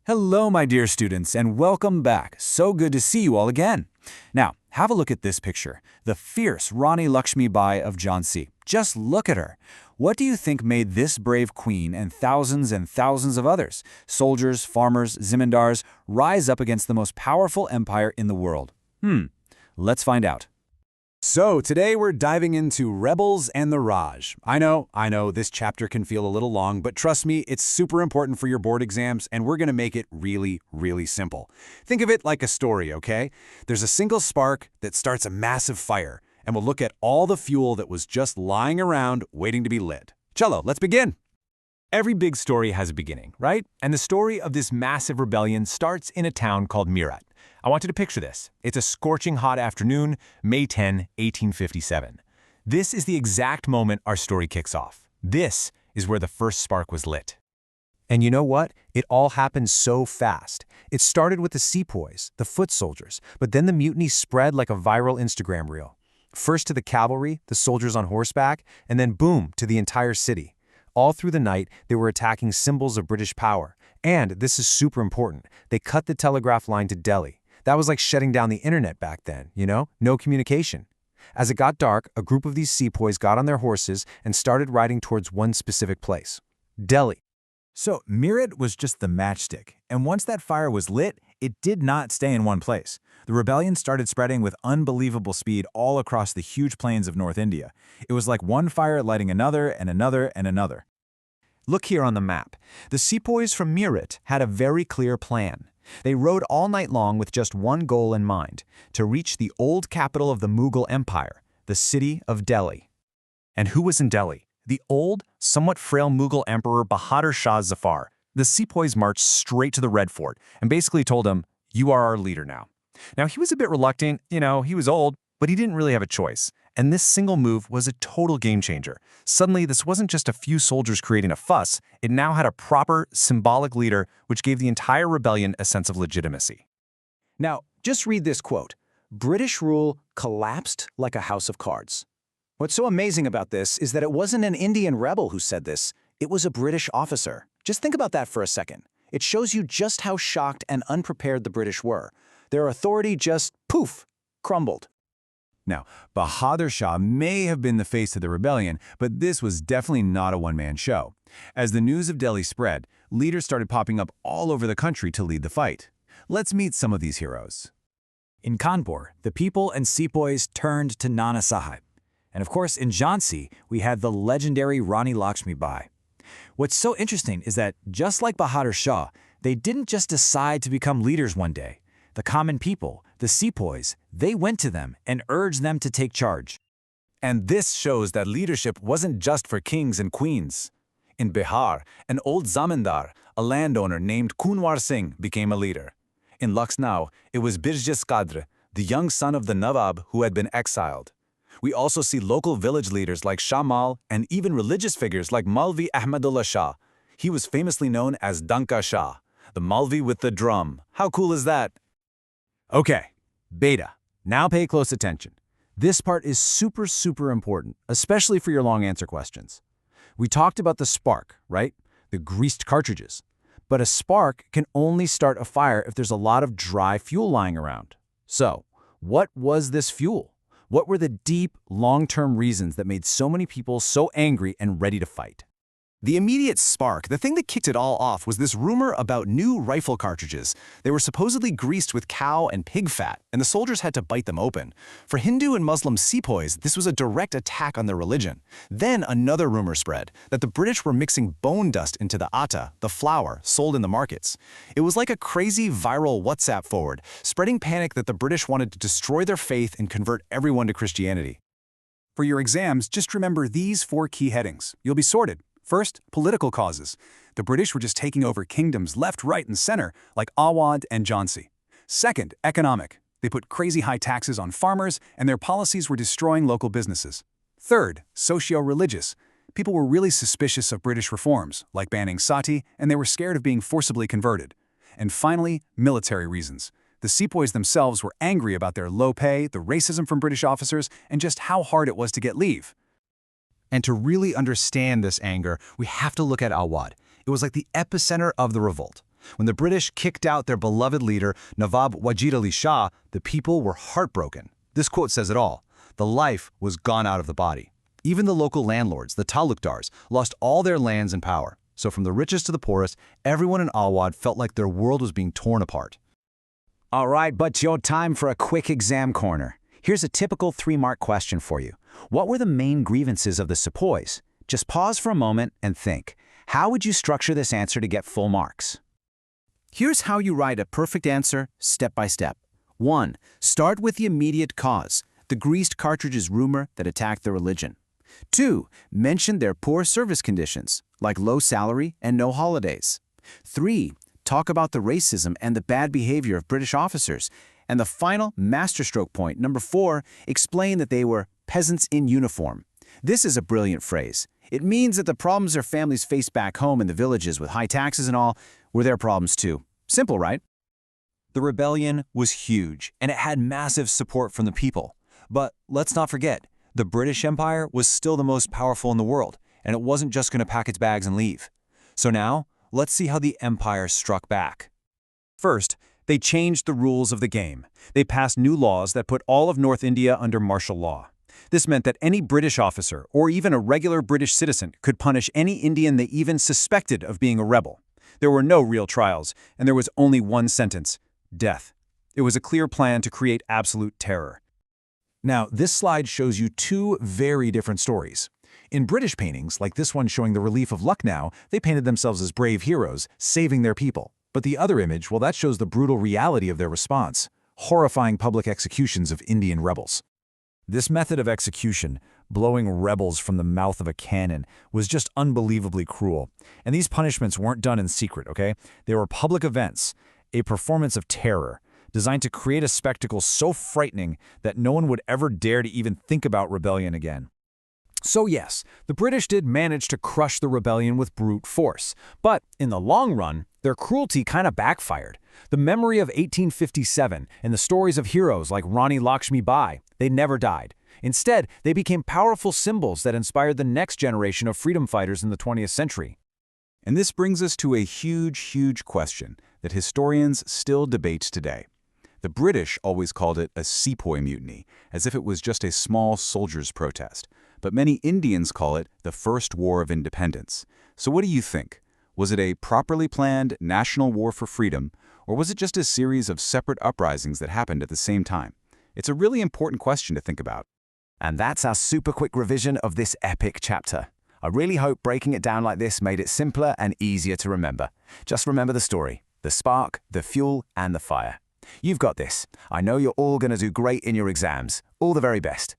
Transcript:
Hello, my dear students, and welcome back. So good to see you all again. Now, have a look at this picture, the fierce Rani Lakshmi Bai of Jhansi. Just look at her. What do you think made this brave queen and thousands of others, soldiers, farmers, zimindars, rise up against the most powerful empire in the world? Let's find out. So today we're diving into rebels and the Raj. I know, this chapter can feel a little long, but trust me, it's super important for your board exams, and we're going to make it really, really simple. Think of it like a story, okay? There's a single spark that starts a massive fire, and we'll look at all the fuel that was just lying around waiting to be lit. Chalo, let's begin. Every big story has a beginning, right? And the story of this massive rebellion starts in a town called Meerut. I want you to picture this. It's a scorching hot afternoon, May 10, 1857. This is the exact moment our story kicks off. This is where the first spark was lit. And you know what? It all happened so fast. It started with the Sepoys, the foot soldiers, but then the mutiny spread like a viral Instagram reel. First to the cavalry, the soldiers on horseback, and then boom, to the entire city. All through the night, they were attacking symbols of British power. And, this is super important, they cut the telegraph line to Delhi. That was like shutting down the internet back then, no communication. As it got dark, a group of these sepoys got on their horses and started riding towards one specific place, Delhi. So Meerut was just the matchstick, and once that fire was lit, it did not stay in one place. The rebellion started spreading with unbelievable speed all across the huge plains of North India. It was like one fire lighting another and another and another. Look here on the map. The Sepoys from Meerut had a very clear plan. They rode all night long with just one goal in mind, to reach the old capital of the Mughal Empire, the city of Delhi. And who was in Delhi? The old, somewhat frail Mughal Emperor Bahadur Shah Zafar. The Sepoys marched straight to the Red Fort and basically told him, "You are our leader now." Now, he was a bit reluctant, he was old, but he didn't really have a choice. And this single move was a total game changer. Suddenly, this wasn't just a few soldiers creating a fuss, it now had a proper, symbolic leader, which gave the entire rebellion a sense of legitimacy. Now, just read this quote. British rule collapsed like a house of cards. What's so amazing about this is that it wasn't an Indian rebel who said this, it was a British officer. Just think about that for a second. It shows you just how shocked and unprepared the British were. Their authority just, poof, crumbled. Now, Bahadur Shah may have been the face of the rebellion, but this was definitely not a one-man show. As the news of Delhi spread, leaders started popping up all over the country to lead the fight. Let's meet some of these heroes. In Kanpur, the people and sepoys turned to Nana Sahib. And of course, in Jhansi, we had the legendary Rani Lakshmi Bai. What's so interesting is that, just like Bahadur Shah, they didn't just decide to become leaders one day. The common people, the sepoys, they went to them and urged them to take charge. And this shows that leadership wasn't just for kings and queens. In Bihar, an old zamindar, a landowner named Kunwar Singh, became a leader. In Lucknow, it was Birjas Qadr, the young son of the Nawab who had been exiled. We also see local village leaders like Shah Mal and even religious figures like Maulvi Ahmadullah Shah. He was famously known as Danka Shah, the Maulvi with the drum. How cool is that? Okay, beta. Now pay close attention. This part is super important, especially for your long answer questions. We talked about the spark, right? The greased cartridges. But a spark can only start a fire if there's a lot of dry fuel lying around. So, what was this fuel? What were the deep, long-term reasons that made so many people so angry and ready to fight? The immediate spark, the thing that kicked it all off, was this rumor about new rifle cartridges. They were supposedly greased with cow and pig fat, and the soldiers had to bite them open. For Hindu and Muslim sepoys, this was a direct attack on their religion. Then another rumor spread, that the British were mixing bone dust into the atta, the flour, sold in the markets. It was like a crazy viral WhatsApp forward, spreading panic that the British wanted to destroy their faith and convert everyone to Christianity. For your exams, just remember these 4 key headings. You'll be sorted. First, political causes. The British were just taking over kingdoms left, right, and center, like Awadh and Jhansi. Second, economic. They put crazy high taxes on farmers, and their policies were destroying local businesses. Third, socio-religious. People were really suspicious of British reforms, like banning sati, and they were scared of being forcibly converted. And finally, military reasons. The sepoys themselves were angry about their low pay, the racism from British officers, and just how hard it was to get leave. And to really understand this anger, we have to look at Awadh. It was like the epicenter of the revolt. When the British kicked out their beloved leader, Nawab Wajid Ali Shah, the people were heartbroken. This quote says it all. The life was gone out of the body. Even the local landlords, the talukdars, lost all their lands and power. So from the richest to the poorest, everyone in Awadh felt like their world was being torn apart. All right, but your time for a quick exam corner. Here's a typical 3-mark question for you. What were the main grievances of the Sepoys? Just pause for a moment and think. How would you structure this answer to get full marks? Here's how you write a perfect answer, step by step. 1. Start with the immediate cause, the greased cartridges rumor that attacked the religion. 2. Mention their poor service conditions, like low salary and no holidays. 3. Talk about the racism and the bad behavior of British officers. And the final masterstroke point, number 4, explain that they were peasants in uniform. This is a brilliant phrase. It means that the problems their families faced back home in the villages with high taxes and all were their problems too. Simple, right? The rebellion was huge, and it had massive support from the people. But let's not forget, the British Empire was still the most powerful in the world, and it wasn't just going to pack its bags and leave. So now, let's see how the empire struck back. First, they changed the rules of the game. They passed new laws that put all of North India under martial law. This meant that any British officer, or even a regular British citizen, could punish any Indian they even suspected of being a rebel. There were no real trials, and there was only one sentence: death. It was a clear plan to create absolute terror. Now, this slide shows you 2 very different stories. In British paintings, like this one showing the relief of Lucknow, they painted themselves as brave heroes, saving their people. But the other image, well, that shows the brutal reality of their response: horrifying public executions of Indian rebels. This method of execution, blowing rebels from the mouth of a cannon, was just unbelievably cruel. And these punishments weren't done in secret, okay? They were public events, a performance of terror, designed to create a spectacle so frightening that no one would ever dare to even think about rebellion again. So yes, the British did manage to crush the rebellion with brute force. But in the long run, their cruelty kind of backfired. The memory of 1857 and the stories of heroes like Rani Lakshmi Bai, they never died. Instead, they became powerful symbols that inspired the next generation of freedom fighters in the 20th century. And this brings us to a huge question that historians still debate today. The British always called it a Sepoy mutiny, as if it was just a small soldiers' protest. But many Indians call it the First War of Independence. So what do you think? Was it a properly planned national war for freedom, or was it just a series of separate uprisings that happened at the same time? It's a really important question to think about. And that's our super quick revision of this epic chapter. I really hope breaking it down like this made it simpler and easier to remember. Just remember the story, the spark, the fuel, and the fire. You've got this. I know you're all going to do great in your exams. All the very best.